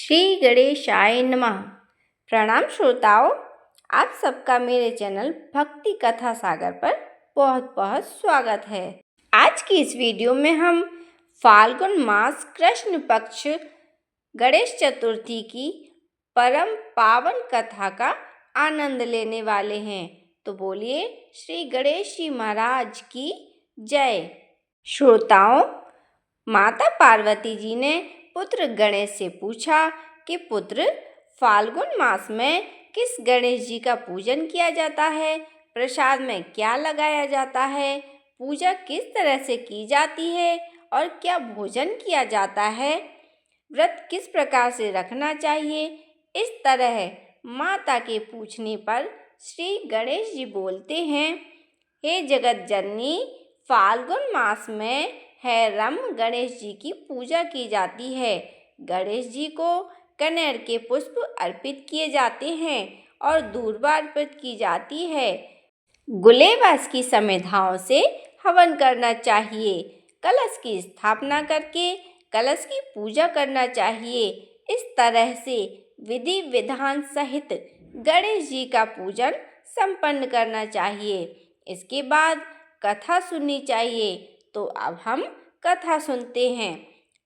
श्री गणेशाय नमः। प्रणाम श्रोताओं, आप सबका मेरे चैनल भक्ति कथा सागर पर बहुत बहुत स्वागत है। आज की इस वीडियो में हम फाल्गुन मास कृष्ण पक्ष गणेश चतुर्थी की परम पावन कथा का आनंद लेने वाले हैं। तो बोलिए श्री गणेश जी महाराज की जय। श्रोताओं, माता पार्वती जी ने पुत्र गणेश से पूछा कि पुत्र, फाल्गुन मास में किस गणेश जी का पूजन किया जाता है, प्रसाद में क्या लगाया जाता है, पूजा किस तरह से की जाती है और क्या भोजन किया जाता है, व्रत किस प्रकार से रखना चाहिए। इस तरह माता के पूछने पर श्री गणेश जी बोलते हैं, हे जगत जननी, फाल्गुन मास में रम गणेश जी की पूजा की जाती है। गणेश जी को कनेर के पुष्प अर्पित किए जाते हैं और दूर्वा अर्पित की जाती है। गुलेबास की समिधाओं से हवन करना चाहिए। कलश की स्थापना करके कलश की पूजा करना चाहिए। इस तरह से विधि विधान सहित गणेश जी का पूजन संपन्न करना चाहिए। इसके बाद कथा सुननी चाहिए। तो अब हम कथा सुनते हैं।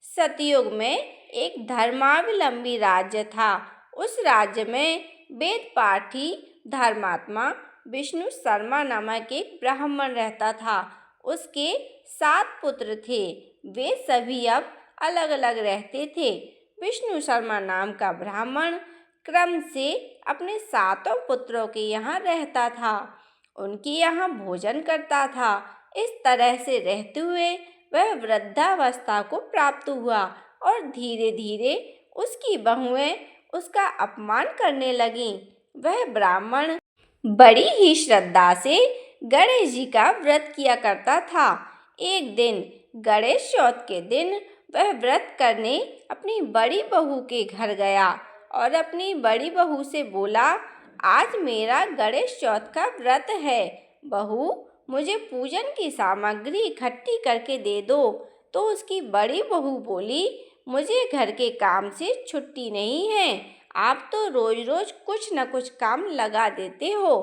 सतयुग में एक धर्मावलंबी राज्य था। उस राज्य में वेद पाठी धर्मात्मा विष्णु शर्मा नामक एक ब्राह्मण रहता था। उसके 7 पुत्र थे। वे सभी अब अलग अलग रहते थे। विष्णु शर्मा नाम का ब्राह्मण क्रम से अपने 7 पुत्रों के यहाँ रहता था। उनके यहाँ भोजन करता था। इस तरह से रहते हुए वह वृद्धावस्था को प्राप्त हुआ और धीरे धीरे उसकी बहुएं उसका अपमान करने लगीं। वह ब्राह्मण बड़ी ही श्रद्धा से गणेश जी का व्रत किया करता था। एक दिन गणेश चौथ के दिन वह व्रत करने अपनी बड़ी बहू के घर गया और अपनी बड़ी बहू से बोला, आज मेरा गणेश चौथ का व्रत है। बहू, मुझे पूजन की सामग्री इकट्ठी करके दे दो। तो उसकी बड़ी बहू बोली, मुझे घर के काम से छुट्टी नहीं है। आप तो रोज रोज कुछ न कुछ काम लगा देते हो।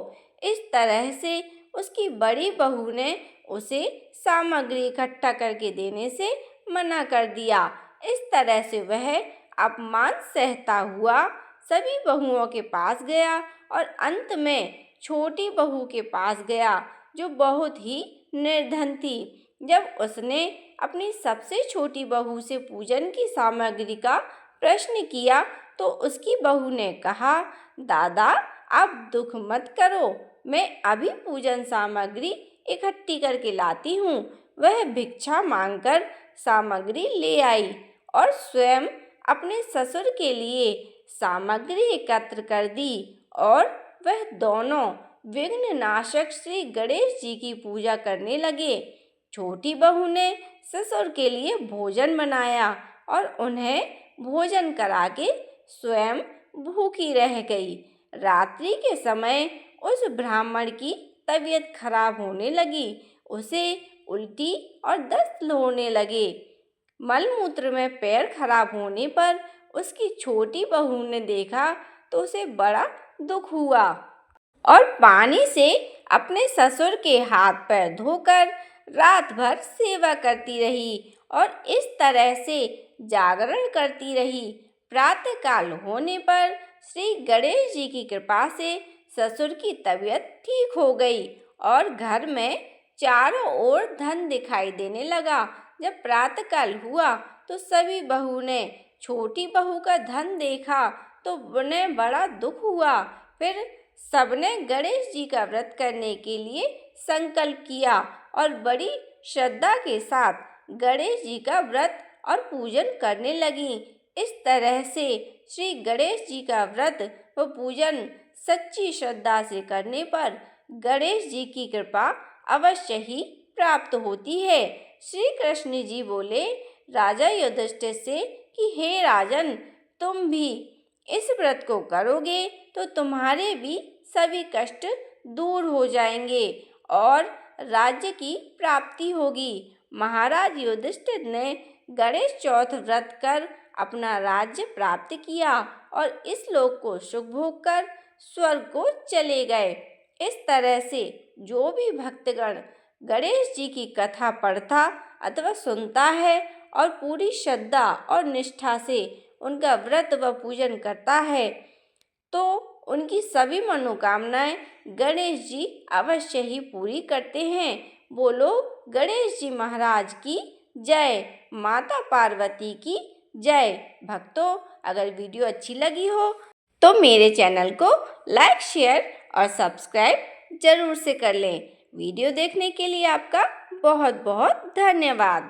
इस तरह से उसकी बड़ी बहू ने उसे सामग्री इकट्ठा करके देने से मना कर दिया। इस तरह से वह अपमान सहता हुआ सभी बहुओं के पास गया और अंत में छोटी बहू के पास गया, जो बहुत ही निर्धन थी। जब उसने अपनी सबसे छोटी बहू से पूजन की सामग्री का प्रश्न किया तो उसकी बहू ने कहा, दादा, आप दुख मत करो, मैं अभी पूजन सामग्री इकट्ठी करके लाती हूँ। वह भिक्षा मांगकर सामग्री ले आई और स्वयं अपने ससुर के लिए सामग्री एकत्र कर दी और वह दोनों विघ्न नाशक श्री गणेश जी की पूजा करने लगे। छोटी बहू ने ससुर के लिए भोजन बनाया और उन्हें भोजन करा के स्वयं भूखी रह गई। रात्रि के समय उस ब्राह्मण की तबीयत खराब होने लगी। उसे उल्टी और दस्त होने लगे। मलमूत्र में पैर खराब होने पर उसकी छोटी बहू ने देखा तो उसे बड़ा दुख हुआ और पानी से अपने ससुर के हाथ पैर धोकर रात भर सेवा करती रही और इस तरह से जागरण करती रही। प्रातःकाल होने पर श्री गणेश जी की कृपा से ससुर की तबीयत ठीक हो गई और घर में चारों ओर धन दिखाई देने लगा। जब प्रातःकाल हुआ तो सभी बहू ने छोटी बहू का धन देखा तो उन्हें बड़ा दुख हुआ। फिर सबने गणेश जी का व्रत करने के लिए संकल्प किया और बड़ी श्रद्धा के साथ गणेश जी का व्रत और पूजन करने लगी। इस तरह से श्री गणेश जी का व्रत व पूजन सच्ची श्रद्धा से करने पर गणेश जी की कृपा अवश्य ही प्राप्त होती है। श्री कृष्ण जी बोले राजा युधिष्ठिर से कि हे राजन, तुम भी इस व्रत को करोगे तो तुम्हारे भी सभी कष्ट दूर हो जाएंगे और राज्य की प्राप्ति होगी। महाराज युधिष्ठिर ने गणेश चौथ व्रत कर अपना राज्य प्राप्त किया और इस लोक को सुख भोग कर स्वर्ग को चले गए। इस तरह से जो भी भक्तगण गणेश जी की कथा पढ़ता अथवा सुनता है और पूरी श्रद्धा और निष्ठा से उनका व्रत व पूजन करता है तो उनकी सभी मनोकामनाएं गणेश जी अवश्य ही पूरी करते हैं। बोलो गणेश जी महाराज की जय, माता पार्वती की जय। भक्तों, अगर वीडियो अच्छी लगी हो तो मेरे चैनल को लाइक, शेयर और सब्सक्राइब जरूर से कर लें। वीडियो देखने के लिए आपका बहुत बहुत धन्यवाद।